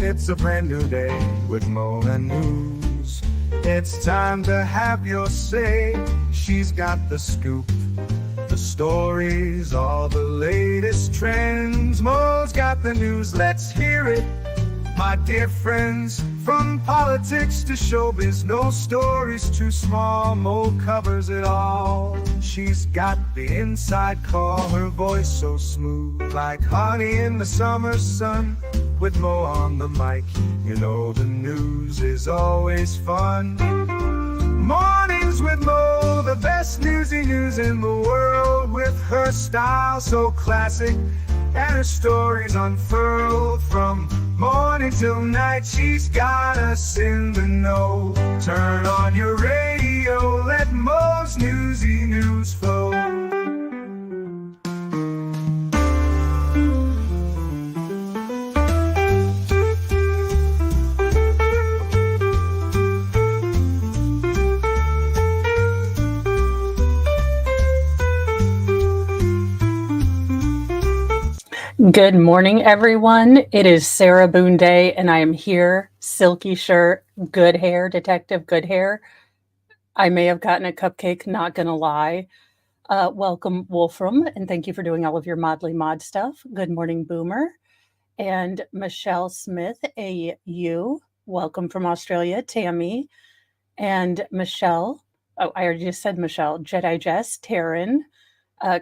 It's a brand new day with Mo and News. It's time to have your say. She's got the scoop, the stories, all the latest trends. Mo's got the news, let's hear it. My dear friends, from politics to showbiz, no story's too small. Mo covers it all. She's got the inside call, her voice so smooth, like honey in the summer sun. With Mo on the mic, you know the news is always fun. Mornings with Mo, the best newsy news in the world. With her style so classic and her stories unfurled, from morning till night, she's got us in the know. Turn on your radio, let Mo's newsy news flow. Good morning, everyone. It is Sarah Boone Day, and I am here. Silky shirt, good hair, Detective Good Hair. I may have gotten a cupcake, not gonna lie. Welcome, Wolfram, and thank you for doing all of your Modly Mod stuff. Good morning, Boomer. And Michelle Smith, AU. Welcome from Australia, Tammy. And Michelle, oh, I already just said Michelle. Jedi Jess, Taryn.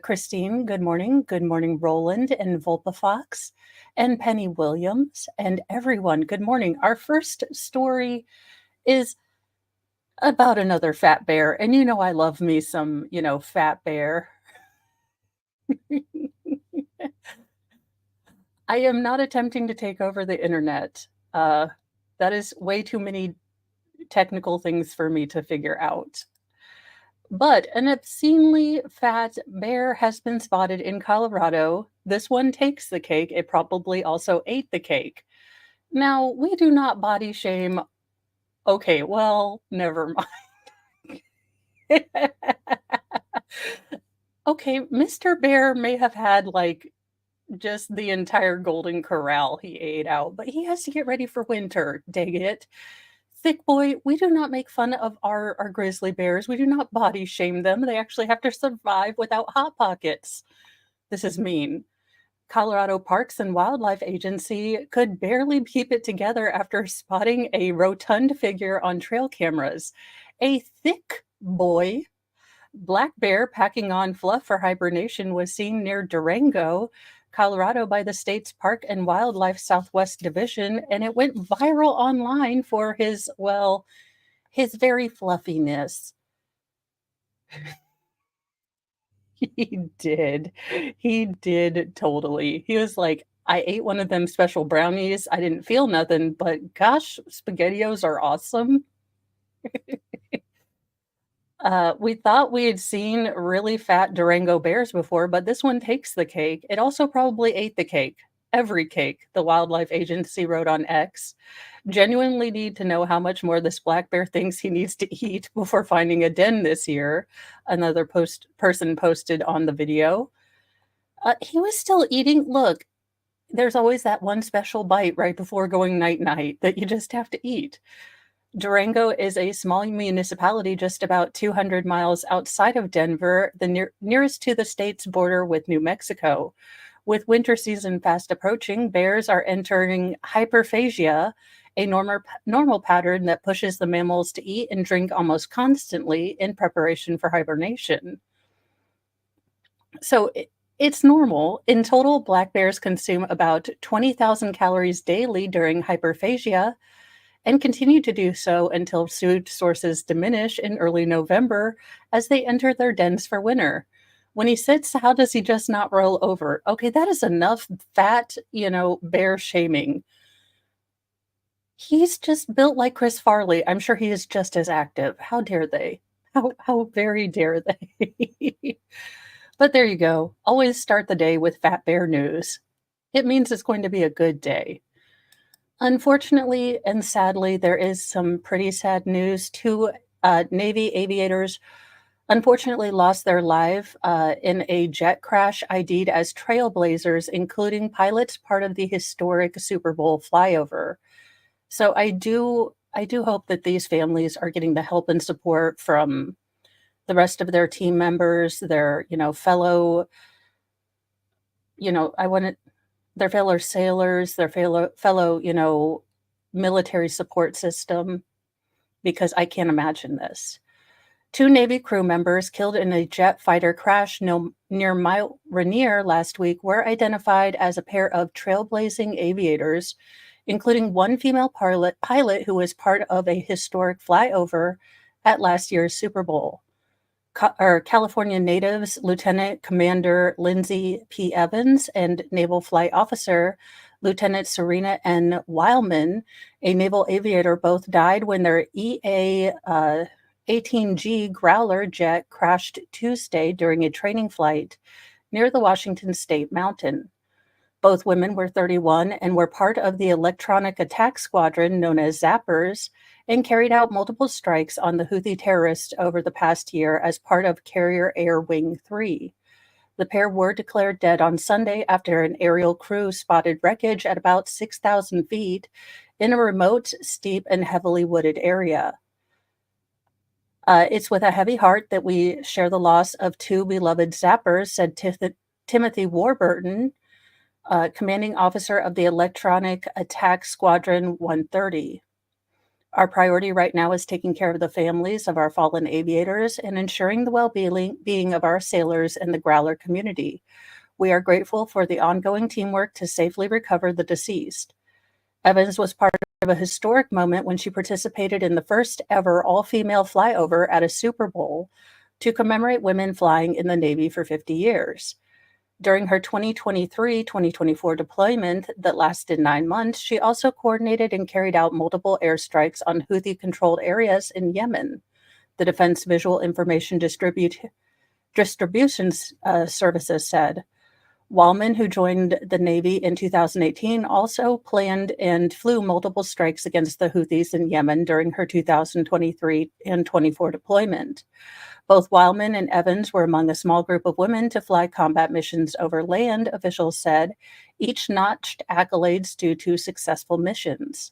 Christine, good morning. Good morning, Roland and Volpafox and Penny Williams and everyone. Good morning. Our first story is about another fat bear. And you know I love me some, fat bear. I am not attempting to take over the internet. That is way too many technical things for me to figure out. But an obscenely fat bear has been spotted in Colorado. This one takes the cake. It probably also ate the cake. Now, we do not body shame. Okay, well, never mind. Okay, Mr. Bear may have had just the entire Golden Corral he ate out, but he has to get ready for winter. Dang it. Thick boy, we do not make fun of our grizzly bears. We do not body shame them. They actually have to survive without Hot Pockets. This is mean. Colorado Parks and Wildlife Agency could barely keep it together after spotting a rotund figure on trail cameras. A thick boy, black bear packing on fluff for hibernation, was seen near Durango, Colorado, by the state's Park and Wildlife Southwest Division, and it went viral online for his very fluffiness. He did totally. He was like, I ate one of them special brownies. I didn't feel nothing, but gosh, SpaghettiOs are awesome. We thought we had seen really fat Durango bears before, but this one takes the cake. It also probably ate the cake. Every cake, the Wildlife Agency wrote on X. Genuinely need to know how much more this black bear thinks he needs to eat before finding a den this year. Another person posted on the video. He was still eating. Look, there's always that one special bite right before going night-night that you just have to eat. Durango is a small municipality just about 200 miles outside of Denver, the nearest to the state's border with New Mexico. With winter season fast approaching, bears are entering hyperphagia, a normal pattern that pushes the mammals to eat and drink almost constantly in preparation for hibernation. So it's normal. In total, black bears consume about 20,000 calories daily during hyperphagia, and continue to do so until food sources diminish in early November as they enter their dens for winter. When he sits, how does he just not roll over? Okay, that is enough fat, bear shaming. He's just built like Chris Farley. I'm sure he is just as active. How dare they? How very dare they? But there you go. Always start the day with fat bear news. It means it's going to be a good day. Unfortunately and sadly, there is some pretty sad news. Two Navy aviators unfortunately lost their life in a jet crash ID'd as trailblazers, including pilots part of the historic Super Bowl flyover. So I do hope that these families are getting the help and support from the rest of their team members, their, fellow, I want to their fellow sailors, their fellow, military support system, because I can't imagine this. Two Navy crew members killed in a jet fighter crash near Mount Rainier last week were identified as a pair of trailblazing aviators, including one female pilot who was part of a historic flyover at last year's Super Bowl. California natives Lieutenant Commander Lindsay P. Evans and Naval Flight Officer Lieutenant Serena N. Weilman, a naval aviator, both died when their EA 18G Growler jet crashed Tuesday during a training flight near the Washington State Mountain. Both women were 31 and were part of the electronic attack squadron known as Zappers and carried out multiple strikes on the Houthi terrorists over the past year as part of Carrier Air Wing 3. The pair were declared dead on Sunday after an aerial crew spotted wreckage at about 6,000 feet in a remote, steep, and heavily wooded area. It's with a heavy heart that we share the loss of two beloved Zappers, said Timothy Warburton, commanding officer of the Electronic Attack Squadron 130. Our priority right now is taking care of the families of our fallen aviators and ensuring the well-being of our sailors and the Growler community. We are grateful for the ongoing teamwork to safely recover the deceased. Evans was part of a historic moment when she participated in the first ever all-female flyover at a Super Bowl to commemorate women flying in the Navy for 50 years. During her 2023-2024 deployment that lasted 9 months, she also coordinated and carried out multiple airstrikes on Houthi-controlled areas in Yemen, the Defense Visual Information Distribution Services said. Weilman, who joined the Navy in 2018, also planned and flew multiple strikes against the Houthis in Yemen during her 2023 and 24 deployment. Both Weilman and Evans were among a small group of women to fly combat missions over land, officials said. Each notched accolades due to successful missions.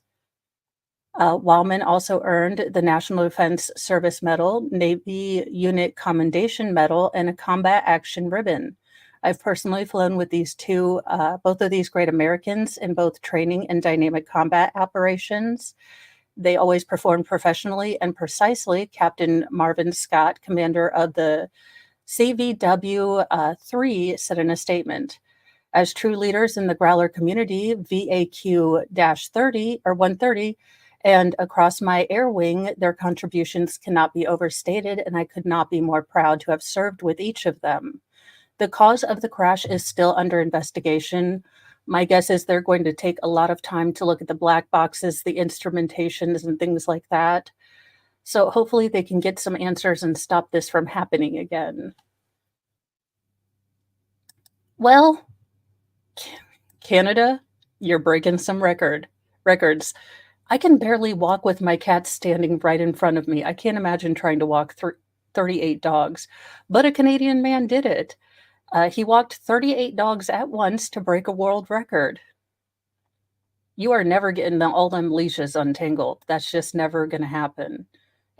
Weilman also earned the National Defense Service Medal, Navy Unit Commendation Medal, and a Combat Action Ribbon. I've personally flown with both of these great Americans in both training and dynamic combat operations. They always perform professionally and precisely, Captain Marvin Scott, commander of the CVW-3, said in a statement. As true leaders in the Growler community, VAQ-30 or 130, and across my air wing, their contributions cannot be overstated, and I could not be more proud to have served with each of them. The cause of the crash is still under investigation. My guess is they're going to take a lot of time to look at the black boxes, the instrumentations, and things like that. So hopefully they can get some answers and stop this from happening again. Well, Canada, you're breaking some records. I can barely walk with my cat standing right in front of me. I can't imagine trying to walk 38 dogs, but a Canadian man did it. He walked 38 dogs at once to break a world record. You are never getting all them leashes untangled. That's just never going to happen.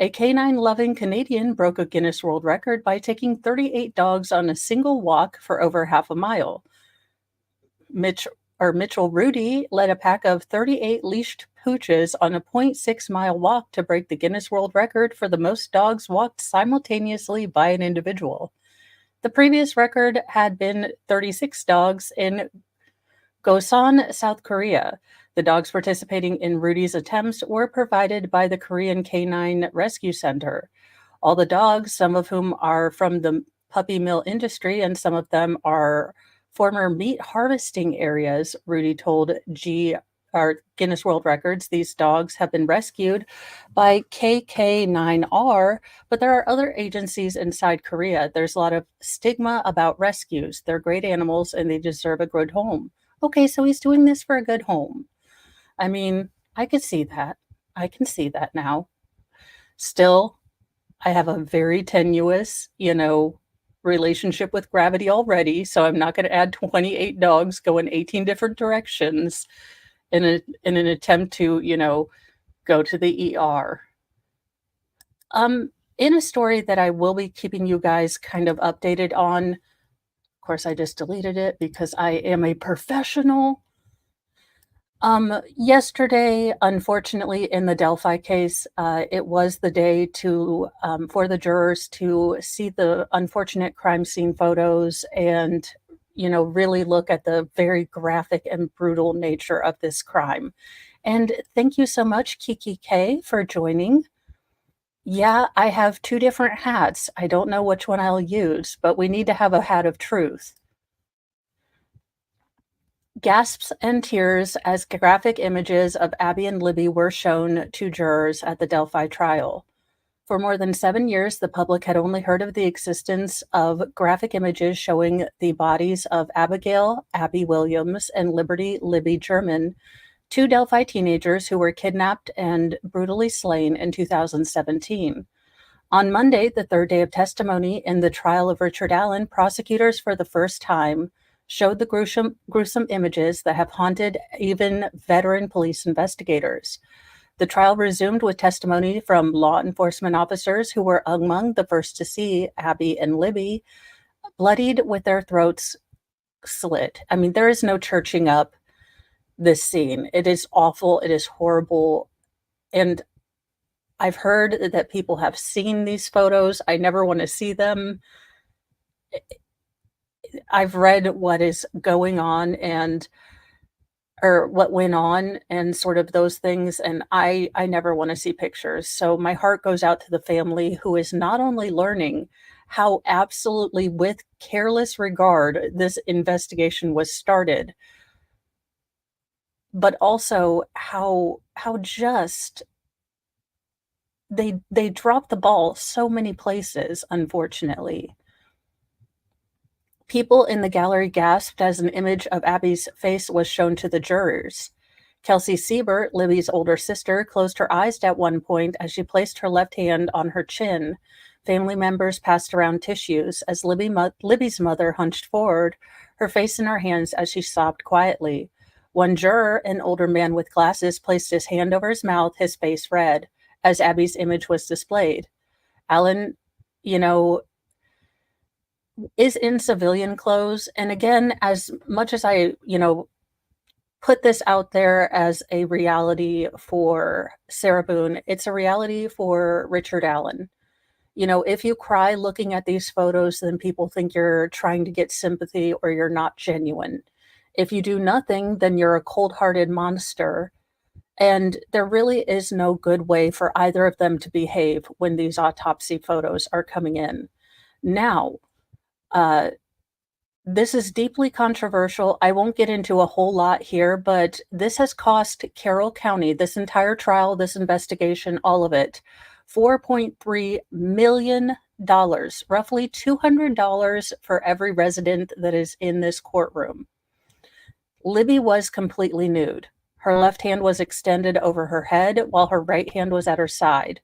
A canine-loving Canadian broke a Guinness World Record by taking 38 dogs on a single walk for over half a mile. Mitchell Rudy led a pack of 38 leashed pooches on a 0.6-mile walk to break the Guinness World Record for the most dogs walked simultaneously by an individual. The previous record had been 36 dogs in Gosan, South Korea. The dogs participating in Rudy's attempts were provided by the Korean Canine Rescue Center. All the dogs, some of whom are from the puppy mill industry and some of them are former meat harvesting areas, Rudy told Guinness World Records. These dogs have been rescued by KK9R, but there are other agencies inside Korea. There's a lot of stigma about rescues. They're great animals and they deserve a good home. Okay, so he's doing this for a good home. I mean, I could see that. I can see that now. Still, I have a very tenuous, relationship with gravity already, so I'm not going to add 28 dogs going 18 different directions in an attempt to, go to the ER. In a story that I will be keeping you guys kind of updated on, of course, I just deleted it because I am a professional. Yesterday, unfortunately, in the Delphi case, it was the day for the jurors to see the unfortunate crime scene photos and, really look at the very graphic and brutal nature of this crime. And thank you so much, Kiki K, for joining. Yeah, I have two different hats. I don't know which one I'll use, but we need to have a hat of truth. Gasps and tears as graphic images of Abby and Libby were shown to jurors at the Delphi trial. For more than 7 years, the public had only heard of the existence of graphic images showing the bodies of Abigail, Abby Williams, and Liberty, Libby German, two Delphi teenagers who were kidnapped and brutally slain in 2017. On Monday, the third day of testimony in the trial of Richard Allen, prosecutors for the first time showed the gruesome images that have haunted even veteran police investigators. The trial resumed with testimony from law enforcement officers who were among the first to see Abby and Libby bloodied with their throats slit. I mean, there is no churching up this scene. It is awful. It is horrible. And I've heard that people have seen these photos. I never want to see them. I've read what is going on or what went on and sort of those things, and I never want to see pictures. So my heart goes out to the family who is not only learning how absolutely with careless regard this investigation was started, but also how just they dropped the ball so many places, unfortunately. People in the gallery gasped as an image of Abby's face was shown to the jurors. Kelsey Siebert, Libby's older sister, closed her eyes at one point as she placed her left hand on her chin. Family members passed around tissues as Libby's mother hunched forward, her face in her hands as she sobbed quietly. One juror, an older man with glasses, placed his hand over his mouth, his face red, as Abby's image was displayed. Alan, is in civilian clothes. And again, as much as I, put this out there as a reality for Sarah Boone, it's a reality for Richard Allen. If you cry looking at these photos, then people think you're trying to get sympathy or you're not genuine. If you do nothing, then you're a cold-hearted monster. And there really is no good way for either of them to behave when these autopsy photos are coming in. Now, this is deeply controversial. I won't get into a whole lot here, but this has cost Carroll County, this entire trial, this investigation, all of it, $4.3 million, roughly $200 for every resident that is in this courtroom. Libby was completely nude. Her left hand was extended over her head while her right hand was at her side.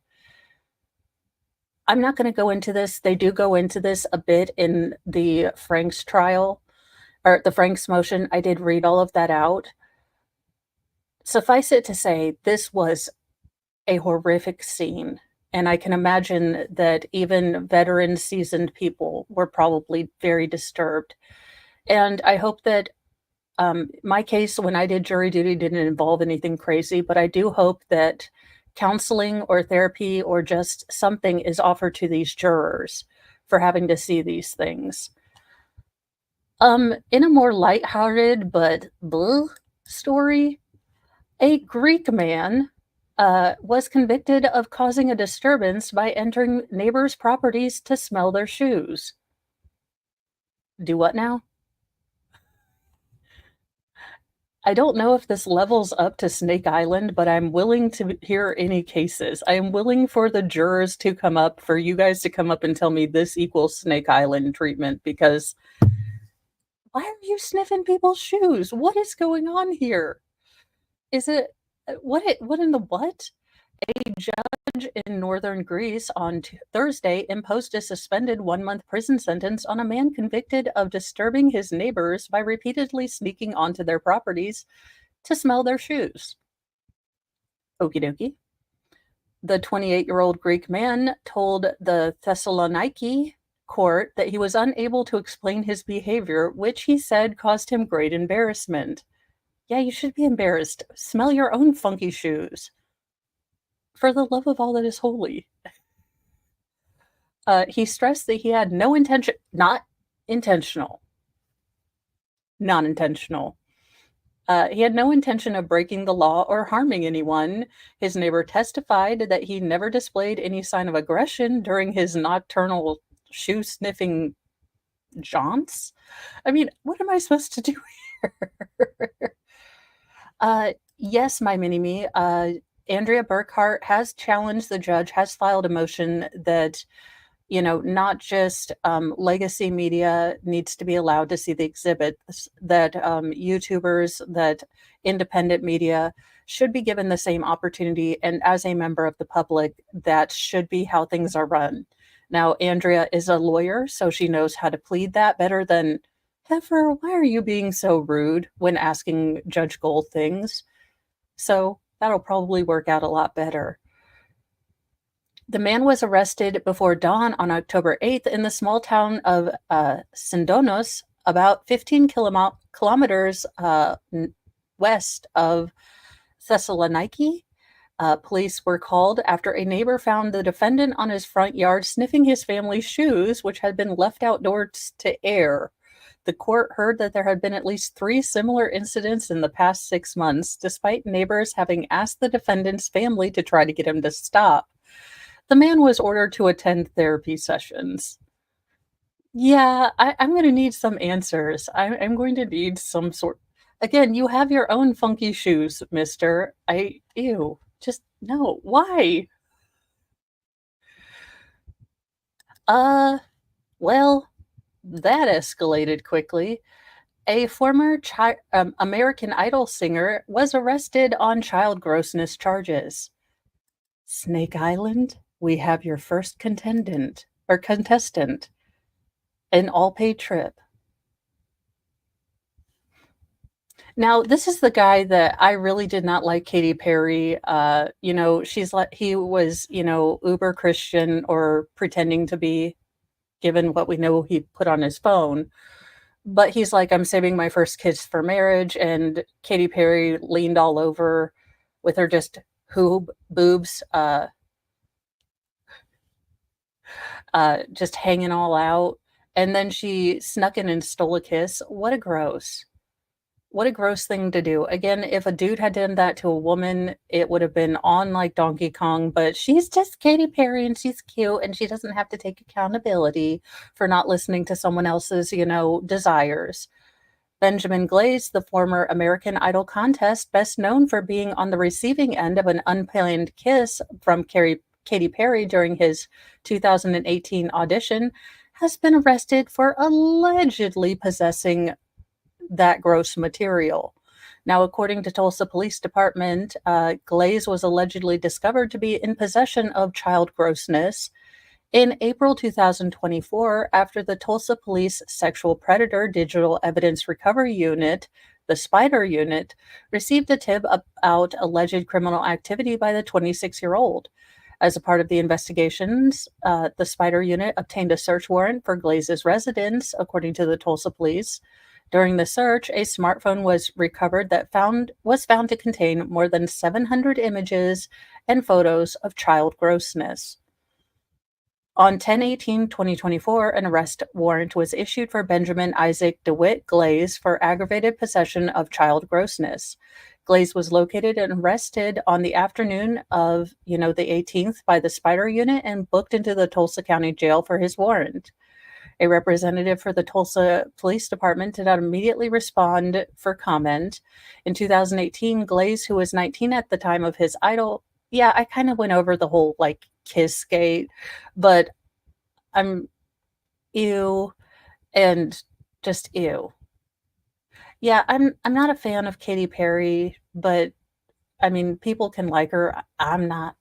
I'm not going to go into this. They do go into this a bit in the Franks trial, or the Franks motion. I did read all of that out. Suffice it to say, this was a horrific scene. And I can imagine that even veteran, seasoned people were probably very disturbed. And I hope that my case, when I did jury duty, didn't involve anything crazy, but I do hope that counseling or therapy or just something is offered to these jurors for having to see these things. In a more lighthearted but story, a Greek man was convicted of causing a disturbance by entering neighbors' properties to smell their shoes. Do what now? I don't know if this levels up to Snake Island, but I'm willing to hear any cases. I am willing for the jurors to come up, for you guys to come up and tell me this equals Snake Island treatment, because why are you sniffing people's shoes? What is going on here? Is it, what in the what? A judge in northern Greece on Thursday imposed a suspended 1-month prison sentence on a man convicted of disturbing his neighbors by repeatedly sneaking onto their properties to smell their shoes. Okie dokie. The 28-year-old Greek man told the Thessaloniki court that he was unable to explain his behavior, which he said caused him great embarrassment. Yeah, you should be embarrassed. Smell your own funky shoes. For the love of all that is holy. He stressed that he had no intention, not intentional, non-intentional. He had no intention of breaking the law or harming anyone. His neighbor testified that he never displayed any sign of aggression during his nocturnal shoe-sniffing jaunts. I mean, what am I supposed to do here? Yes, my mini-me. Andrea Burkhart has challenged the judge, has filed a motion that, not just legacy media needs to be allowed to see the exhibits, that YouTubers, that independent media should be given the same opportunity. And as a member of the public, that should be how things are run. Now, Andrea is a lawyer, so she knows how to plead that better than, Heifer, why are you being so rude when asking Judge Gold things? So that'll probably work out a lot better. The man was arrested before dawn on October 8th in the small town of Sindonos, about 15 kilometers west of Thessaloniki. Police were called after a neighbor found the defendant on his front yard sniffing his family's shoes, which had been left outdoors to air. The court heard that there had been at least 3 similar incidents in the past 6 months, despite neighbors having asked the defendant's family to try to get him to stop. The man was ordered to attend therapy sessions. Yeah, I'm going to need some answers. I'm going to need some sort. Again, you have your own funky shoes, mister. Ew. Just, no. Why? Well, that escalated quickly. A former American Idol singer was arrested on child grossness charges. Snake Island, we have your first contestant, an all-paid trip. Now, this is the guy that I really did not like, Katy Perry. He was, uber Christian or pretending to be, given what we know he put on his phone. But he's like, I'm saving my first kiss for marriage. And Katy Perry leaned all over with her just boobs, just hanging all out. And then she snuck in and stole a kiss. What a gross thing to do. Again, if a dude had done that to a woman, it would have been on like Donkey Kong, but she's just Katy Perry and she's cute and she doesn't have to take accountability for not listening to someone else's, desires. Benjamin Glaze, the former American Idol contest, best known for being on the receiving end of an unplanned kiss from Katy Perry during his 2018 audition, has been arrested for allegedly possessing that gross material. Now, according to Tulsa Police Department, Glaze was allegedly discovered to be in possession of child grossness in April 2024 after the Tulsa Police Sexual Predator Digital Evidence Recovery Unit, the SPIDER unit, received a tip about alleged criminal activity by the 26-year-old. As a part of the investigations, the SPIDER unit obtained a search warrant for Glaze's residence, according to the Tulsa Police. During the search, a smartphone was recovered that was found to contain more than 700 images and photos of child grossness. On 10/18/2024, an arrest warrant was issued for Benjamin Isaac DeWitt Glaze for aggravated possession of child grossness. Glaze was located and arrested on the afternoon of, the 18th by the SPIDER unit and booked into the Tulsa County Jail for his warrant. A representative for the Tulsa Police Department did not immediately respond for comment. In 2018, Glaze, who was 19 at the time of his Idol, yeah, I kind of went over the whole kiss skate, but I'm ew and just ew. Yeah, I'm not a fan of Katy Perry, but I mean, people can like her. I'm not.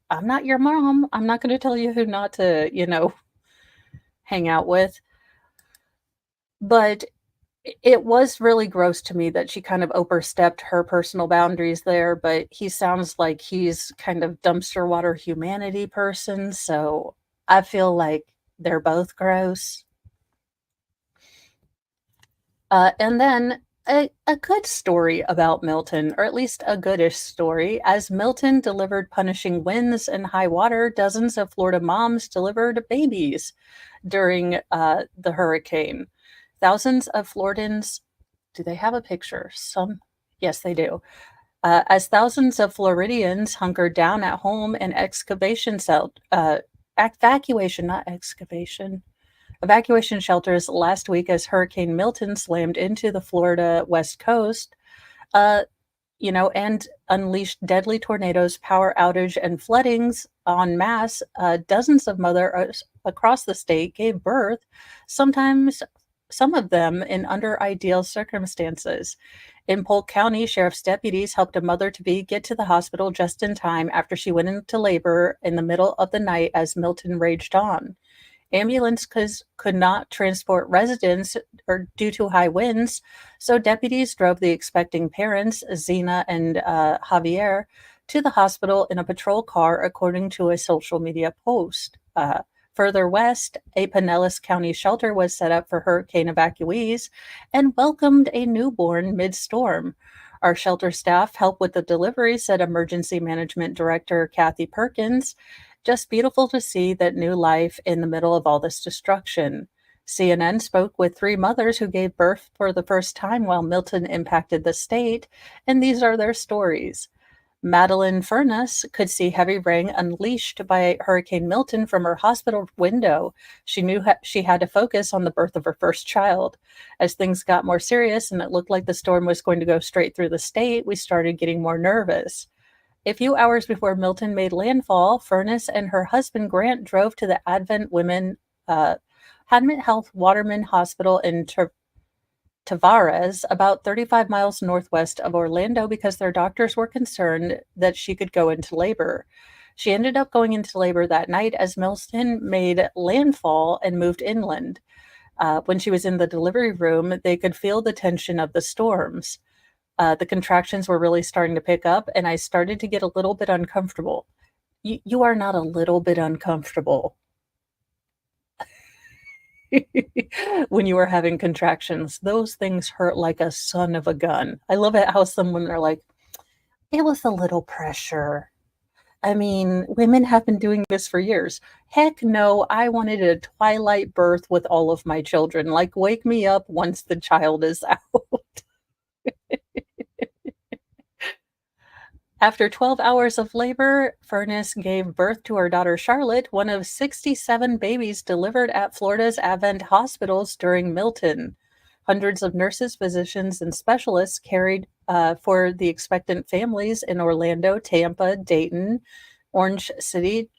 I'm not your mom. I'm not going to tell you who not to, hang out with. But it was really gross to me that she kind of overstepped her personal boundaries there, but he sounds like he's kind of dumpster water humanity person, so I feel like they're both gross. And then a good story about Milton, or at least a goodish story. As Milton delivered punishing winds and high water, dozens of Florida moms delivered babies during the hurricane. Thousands of Floridans, do they have a picture? Some, yes, they do. As thousands of Floridians hunkered down at home in evacuation, not excavation, evacuation shelters last week as Hurricane Milton slammed into the Florida West Coast, uh, and unleashed deadly tornadoes, power outage, and floodings en masse. Dozens of mothers across the state gave birth, sometimes some of them in under ideal circumstances. In Polk County, sheriff's deputies helped a mother-to-be get to the hospital just in time after she went into labor in the middle of the night as Milton raged on. Ambulances could not transport residents or due to high winds, so deputies drove the expecting parents, Zena and Javier, to the hospital in a patrol car, according to a social media post. Further west, a Pinellas County shelter was set up for hurricane evacuees and welcomed a newborn mid-storm. Our shelter staff helped with the delivery, said Emergency Management Director Kathy Perkins. Just beautiful to see that new life in the middle of all this destruction. CNN spoke with 3 mothers who gave birth for the first time while Milton impacted the state, and these are their stories. Madeline Furness could see heavy rain unleashed by Hurricane Milton from her hospital window. She knew she had to focus on the birth of her first child. As things got more serious and it looked like the storm was going to go straight through the state, we started getting more nervous. A few hours before Milton made landfall, Furness and her husband Grant drove to the Advent Health Waterman Hospital in Tavares, about 35 miles northwest of Orlando, because their doctors were concerned that she could go into labor. She ended up going into labor that night as Milton made landfall and moved inland. When she was in the delivery room, they could feel the tension of the storms. The contractions were really starting to pick up, and I started to get a little bit uncomfortable. You are not a little bit uncomfortable when you are having contractions. Those things hurt like a son of a gun. I love it how some women are like, it was a little pressure. I mean, women have been doing this for years. Heck no, I wanted a twilight birth with all of my children. Like, wake me up once the child is out. After 12 hours of labor, Furness gave birth to her daughter Charlotte, one of 67 babies delivered at Florida's Advent hospitals during Milton. Hundreds of nurses, physicians, and specialists carried for the expectant families in Orlando, Tampa, Dayton, Orange City,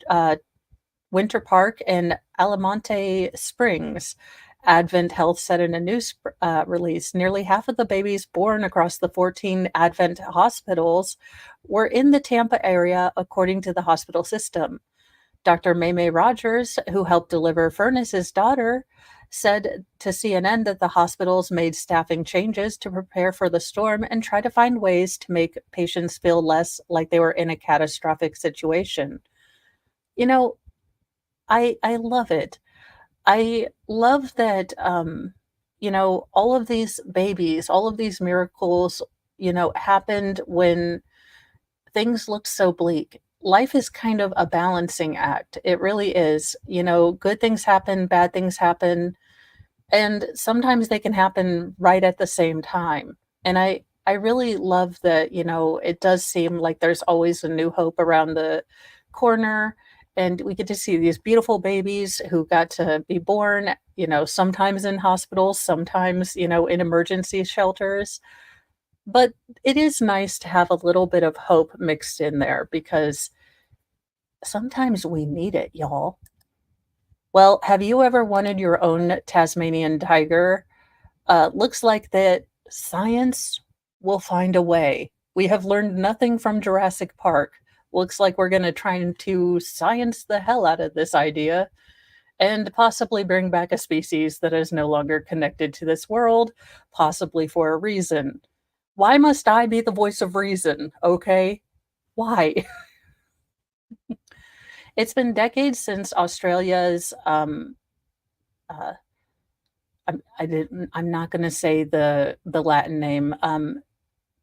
Winter Park, and Almonte Springs. Advent Health said in a news release, nearly half of the babies born across the 14 Advent hospitals were in the Tampa area, according to the hospital system. Dr. Maymay Rogers, who helped deliver Furness's daughter, said to CNN that the hospitals made staffing changes to prepare for the storm and try to find ways to make patients feel less like they were in a catastrophic situation. You know, I love it. I love that, all of these babies, all of these miracles, happened when things looked so bleak. Life is kind of a balancing act. It really is. Good things happen, bad things happen, and sometimes they can happen right at the same time. And I really love that, it does seem like there's always a new hope around the corner. And we get to see these beautiful babies who got to be born, sometimes in hospitals, sometimes, in emergency shelters. But it is nice to have a little bit of hope mixed in there because sometimes we need it, y'all. Well, have you ever wanted your own Tasmanian tiger? Looks like that science will find a way. We have learned nothing from Jurassic Park, Looks like we're going to try to science the hell out of this idea and possibly bring back a species that is no longer connected to this world, possibly for a reason. Why must I be the voice of reason? Okay? Why? It's been decades since Australia's uh, I'm not going to say the Latin name.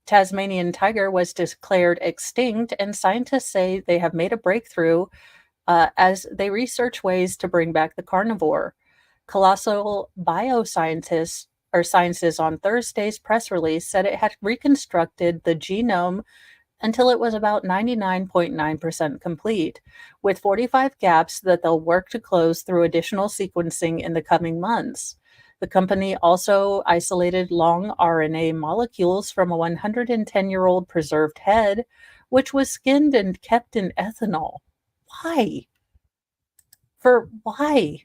Tasmanian tiger was declared extinct, and scientists say they have made a breakthrough as they research ways to bring back the carnivore. Colossal bioscientists or sciences on Thursday's press release said it had reconstructed the genome until it was about 99.9% complete, with 45 gaps that they'll work to close through additional sequencing in the coming months. The company also isolated long RNA molecules from a 110-year-old preserved head, which was skinned and kept in ethanol. Why? For why?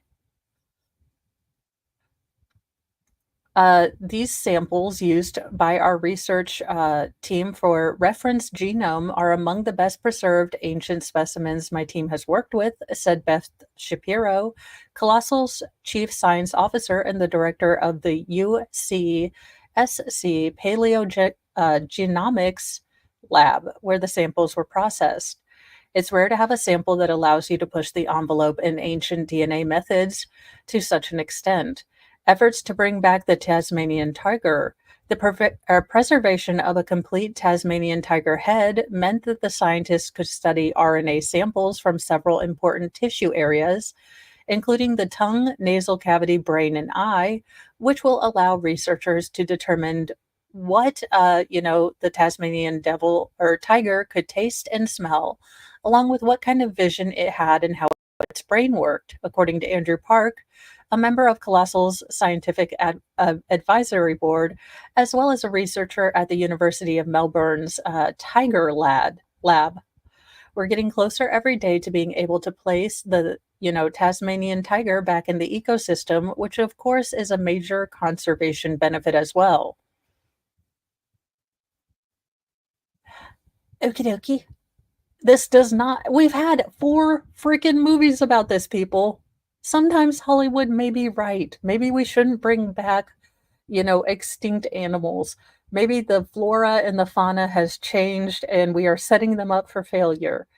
These samples used by our research team for reference genome are among the best preserved ancient specimens my team has worked with, said Beth Shapiro, Colossal's chief science officer and the director of the UCSC Paleogenomics lab, where the samples were processed. It's rare to have a sample that allows you to push the envelope in ancient DNA methods to such an extent. Efforts to bring back the Tasmanian tiger, the preservation of a complete Tasmanian tiger head meant that the scientists could study RNA samples from several important tissue areas, including the tongue, nasal cavity, brain, and eye, which will allow researchers to determine what the Tasmanian devil or tiger could taste and smell, along with what kind of vision it had and how its brain worked, according to Andrew Park, a member of Colossal's scientific advisory board, as well as a researcher at the University of Melbourne's Tiger Lab. We're getting closer every day to being able to place the Tasmanian tiger back in the ecosystem, which of course is a major conservation benefit as well. Okie dokie. This does not. We've had 4 freaking movies about this, people. Sometimes Hollywood may be right. Maybe we shouldn't bring back, extinct animals. Maybe the flora and the fauna has changed and we are setting them up for failure.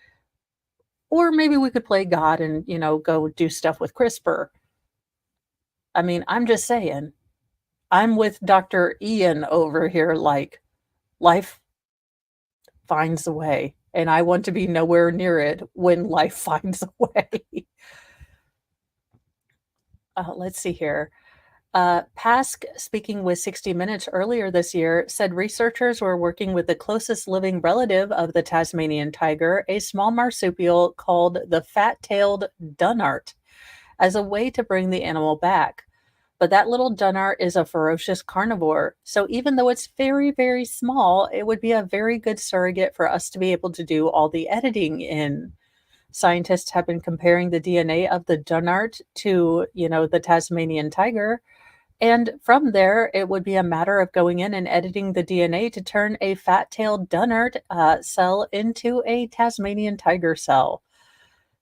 Or maybe we could play God and, go do stuff with CRISPR. I mean, I'm just saying. I'm with Dr. Ian over here, like, life finds a way. And I want to be nowhere near it when life finds a way. Let's see here. Pask, speaking with 60 Minutes earlier this year, said researchers were working with the closest living relative of the Tasmanian tiger, a small marsupial called the fat-tailed dunnart, as a way to bring the animal back. But that little dunnart is a ferocious carnivore, so even though it's very, very small, it would be a very good surrogate for us to be able to do all the editing in. Scientists have been comparing the DNA of the dunnart to, the Tasmanian tiger, and from there, it would be a matter of going in and editing the DNA to turn a fat-tailed dunnart cell into a Tasmanian tiger cell.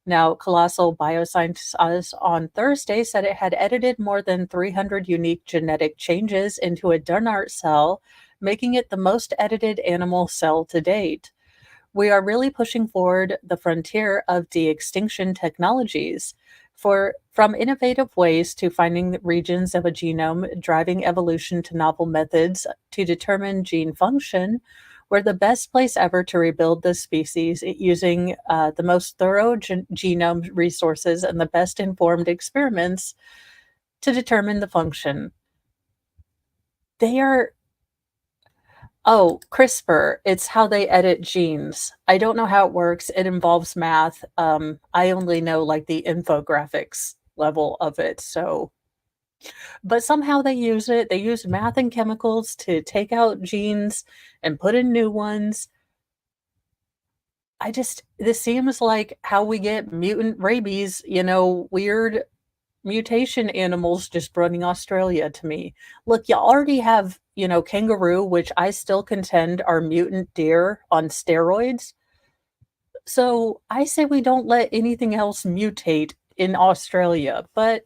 Now, Colossal Biosciences on Thursday said it had edited more than 300 unique genetic changes into a dunnart cell, making it the most edited animal cell to date. We are really pushing forward the frontier of de-extinction technologies, from innovative ways to finding regions of a genome, driving evolution to novel methods to determine gene function. We're the best place ever to rebuild this species using the most thorough genome resources and the best informed experiments to determine the function. CRISPR, it's how they edit genes. I don't know how it works. It involves math. I only know like the infographics level of it. But somehow they use it. They use math and chemicals to take out genes and put in new ones. This seems like how we get mutant rabies, weird mutation animals just running Australia to me. Look, you already have, kangaroo, which I still contend are mutant deer on steroids. So I say we don't let anything else mutate in Australia, but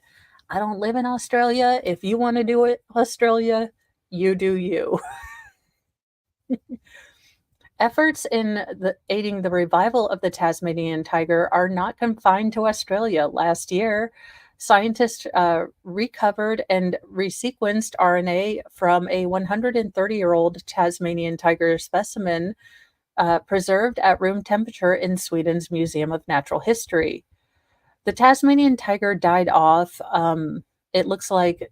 I don't live in Australia. If you want to do it, Australia, you do you. Efforts in aiding the revival of the Tasmanian tiger are not confined to Australia. Last year, scientists recovered and resequenced RNA from a 130-year-old Tasmanian tiger specimen preserved at room temperature in Sweden's Museum of Natural History. The Tasmanian tiger died off, it looks like,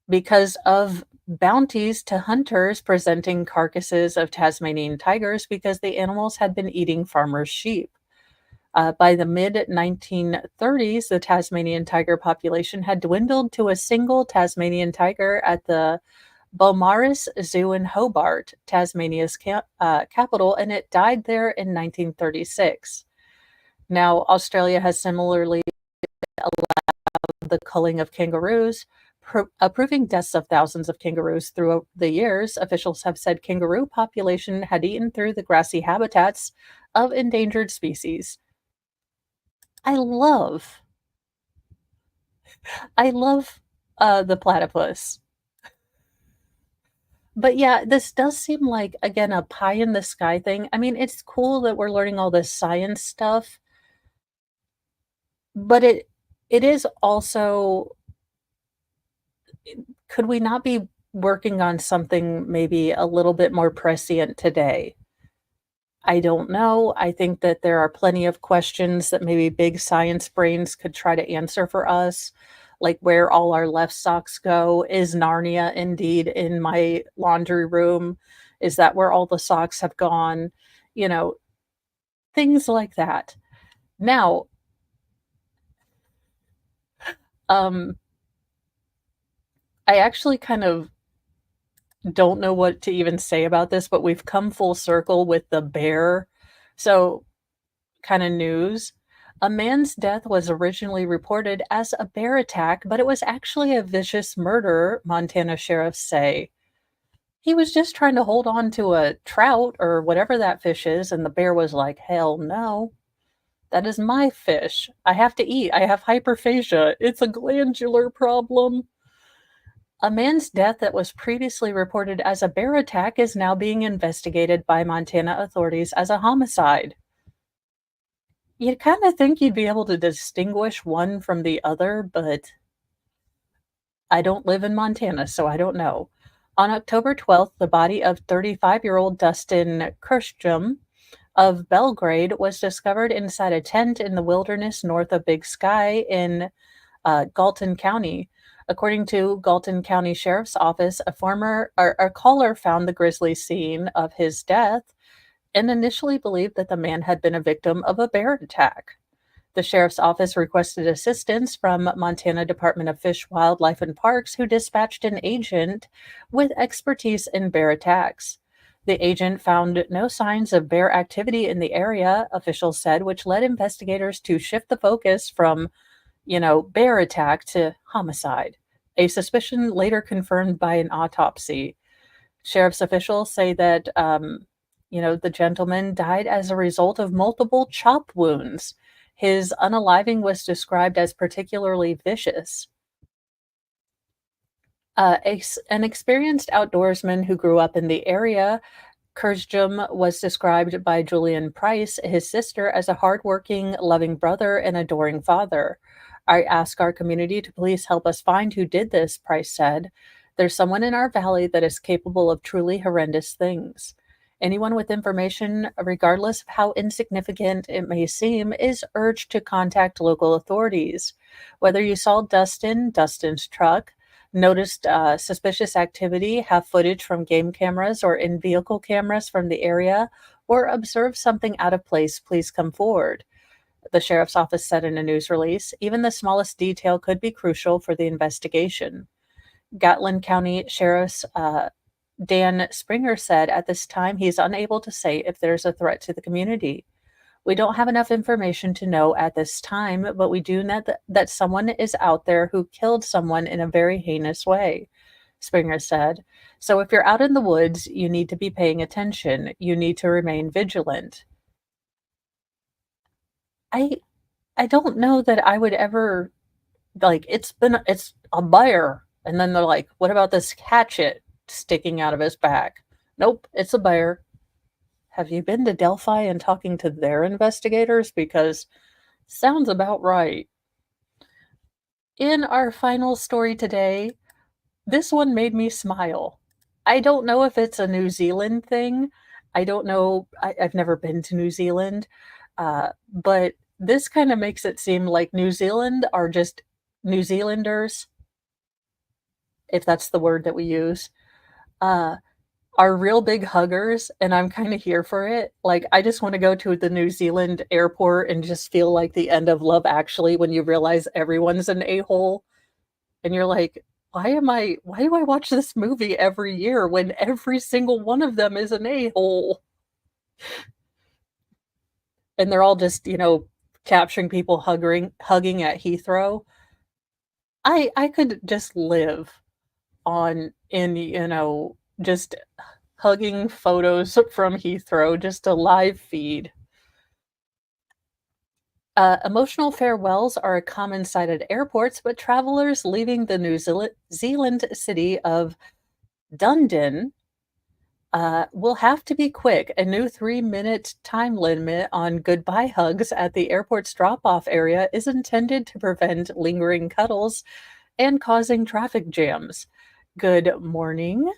because of bounties to hunters presenting carcasses of Tasmanian tigers because the animals had been eating farmers' sheep. By the mid 1930s, the Tasmanian tiger population had dwindled to a single Tasmanian tiger at the Beaumaris Zoo in Hobart, Tasmania's capital, and it died there in 1936. Now, Australia has similarly allowed the culling of kangaroos, approving deaths of thousands of kangaroos through the years. Officials have said kangaroo population had eaten through the grassy habitats of endangered species. I love, I love the platypus. But yeah, this does seem like, again, a pie in the sky thing. I mean, it's cool that we're learning all this science stuff, but it is also, could we not be working on something maybe a little bit more prescient today? I don't know. I think that there are plenty of questions that maybe big science brains could try to answer for us, like where all our left socks go. Is Narnia indeed in my laundry room? Is that where all the socks have gone? You know, things like that. Now, um, I actually kind of don't know what to even say about this, but we've come full circle with the bear. So, kind of news. A man's death was originally reported as a bear attack, but it was actually a vicious murder, Montana sheriffs say. He was just trying to hold on to a trout or whatever that fish is, and the bear was like, hell no. That is my fish. I have to eat. I have hyperphagia. It's a glandular problem. A man's death that was previously reported as a bear attack is now being investigated by Montana authorities as a homicide. You'd kind of think you'd be able to distinguish one from the other, but I don't live in Montana, so I don't know. On October 12th, the body of 35-year-old Dustin Kirschjum of Belgrade was discovered inside a tent in the wilderness north of Big Sky in Galton County. According to Galton County Sheriff's Office, a caller found the grisly scene of his death and initially believed that the man had been a victim of a bear attack. The sheriff's office requested assistance from Montana Department of Fish, Wildlife, and Parks, who dispatched an agent with expertise in bear attacks. The agent found no signs of bear activity in the area, officials said, which led investigators to shift the focus from, bear attack to homicide, a suspicion later confirmed by an autopsy. Sheriff's officials say that, the gentleman died as a result of multiple chop wounds. His unaliving was described as particularly vicious. An experienced outdoorsman who grew up in the area, Kirschjum was described by Julian Price, his sister, as a hardworking, loving brother and adoring father. I ask our community to please help us find who did this, Price said. There's someone in our valley that is capable of truly horrendous things. Anyone with information, regardless of how insignificant it may seem, is urged to contact local authorities. Whether you saw Dustin's truck, noticed suspicious activity, have footage from game cameras or in-vehicle cameras from the area, or observe something out of place, please come forward. The sheriff's office said in a news release, even the smallest detail could be crucial for the investigation. Gatlin County Sheriff's Dan Springer said at this time he's unable to say if there's a threat to the community. We don't have enough information to know at this time, but we do know that someone is out there who killed someone in a very heinous way, Springer said. So if you're out in the woods, you need to be paying attention. You need to remain vigilant. I I don't know that I would ever like, it's a bear, and then they're like, "What about this hatchet sticking out of his back?" "Nope, it's a bear." Have you been to Delphi and talking to their investigators? Because sounds about right. In our final story today, this one made me smile. I don't know if it's a New Zealand thing. I don't know. I've never been to New Zealand, but this kind of makes it seem like New Zealand are just New Zealanders, if that's the word that we use, uh, are real big huggers, and I'm kind of here for it. Like, I just want to go to the New Zealand airport and just feel like the end of Love Actually when you realize everyone's an a hole. And you're like, why do I watch this movie every year when every single one of them is an a-hole? And they're all just, capturing people hugging at Heathrow. I could just live on in, just hugging photos from Heathrow, just a live feed. Emotional farewells are a common sight at airports, but travelers leaving the New Zealand city of Dunedin will have to be quick. A new 3-minute time limit on goodbye hugs at the airport's drop off area is intended to prevent lingering cuddles and causing traffic jams. Good morning,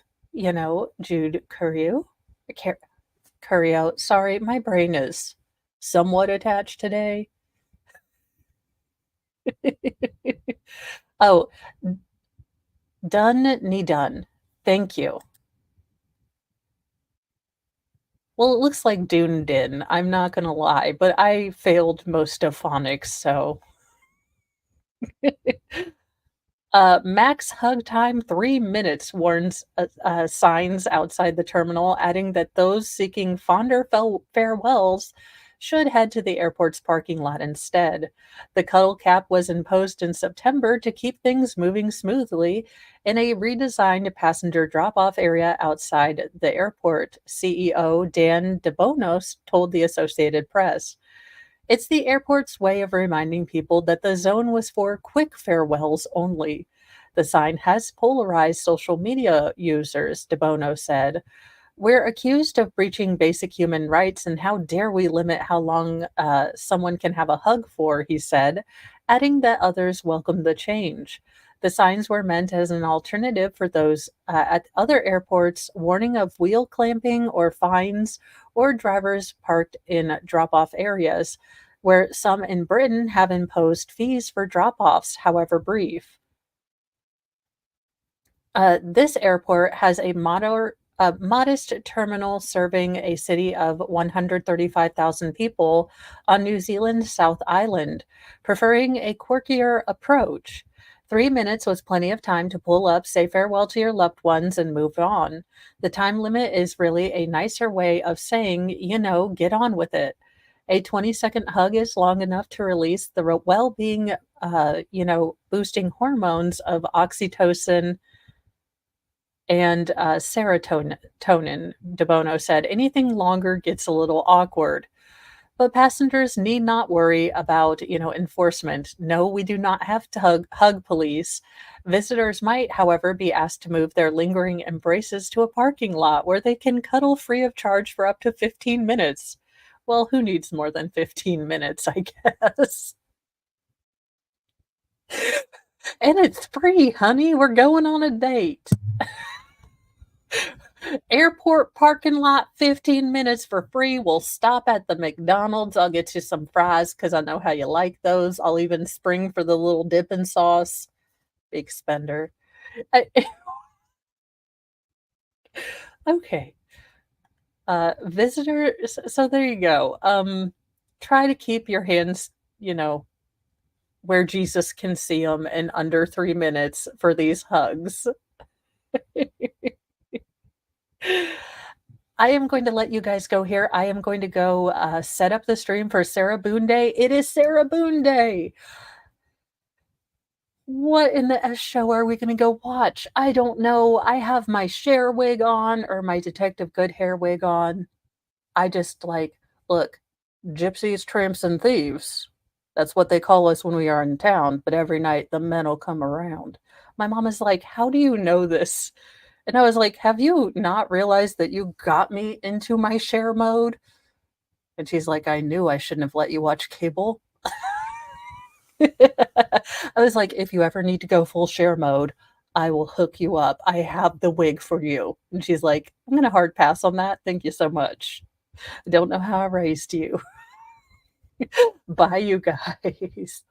Jude Curio. Sorry, my brain is somewhat attached today. Oh, done, knee done. Thank you. Well, it looks like Dune did. I'm not gonna lie, but I failed most of phonics, so max hug time 3 minutes warns signs outside the terminal, adding that those seeking fonder farewells should head to the airport's parking lot instead. The cuddle cap was imposed in September to keep things moving smoothly in a redesigned passenger drop off area outside the airport, CEO Dan DeBonos told the Associated Press. It's the airport's way of reminding people that the zone was for quick farewells only. The sign has polarized social media users, DeBono said. We're accused of breaching basic human rights, and how dare we limit how long someone can have a hug for, he said, adding that others welcome the change. The signs were meant as an alternative for those at other airports warning of wheel clamping or fines or drivers parked in drop off areas, where some in Britain have imposed fees for drop offs, however brief. This airport has a modest terminal serving a city of 135,000 people on New Zealand's South Island, preferring a quirkier approach. 3 minutes was plenty of time to pull up, say farewell to your loved ones, and move on. The time limit is really a nicer way of saying, get on with it. A 20-second hug is long enough to release the well being, boosting hormones of oxytocin and serotonin, DeBono said. Anything longer gets a little awkward. But passengers need not worry about, enforcement. No, we do not have to hug police. Visitors might, however, be asked to move their lingering embraces to a parking lot where they can cuddle free of charge for up to 15 minutes. Well, who needs more than 15 minutes, I guess? And it's free, honey. We're going on a date. Airport parking lot, 15 minutes for free. We'll stop at the McDonald's. I'll get you some fries because I know how you like those. I'll even spring for the little dipping sauce. Big spender. I, okay. Visitors. So there you go. Try to keep your hands, where Jesus can see them in under 3 minutes for these hugs. I am going to let you guys go here. I am going to go set up the stream for Sarah Boone Day. It is Sarah Boone Day. What in the S show are we going to go watch? I don't know. I have my Cher wig on or my Detective Good hair wig on. I just look, gypsies, tramps, and thieves. That's what they call us when we are in town, but every night the men will come around. My mom is like, how do you know this? And I was like, have you not realized that you got me into my share mode? And she's like, I knew I shouldn't have let you watch cable. I was like, if you ever need to go full share mode, I will hook you up. I have the wig for you. And she's like, I'm going to hard pass on that. Thank you so much. I don't know how I raised you. Bye, you guys.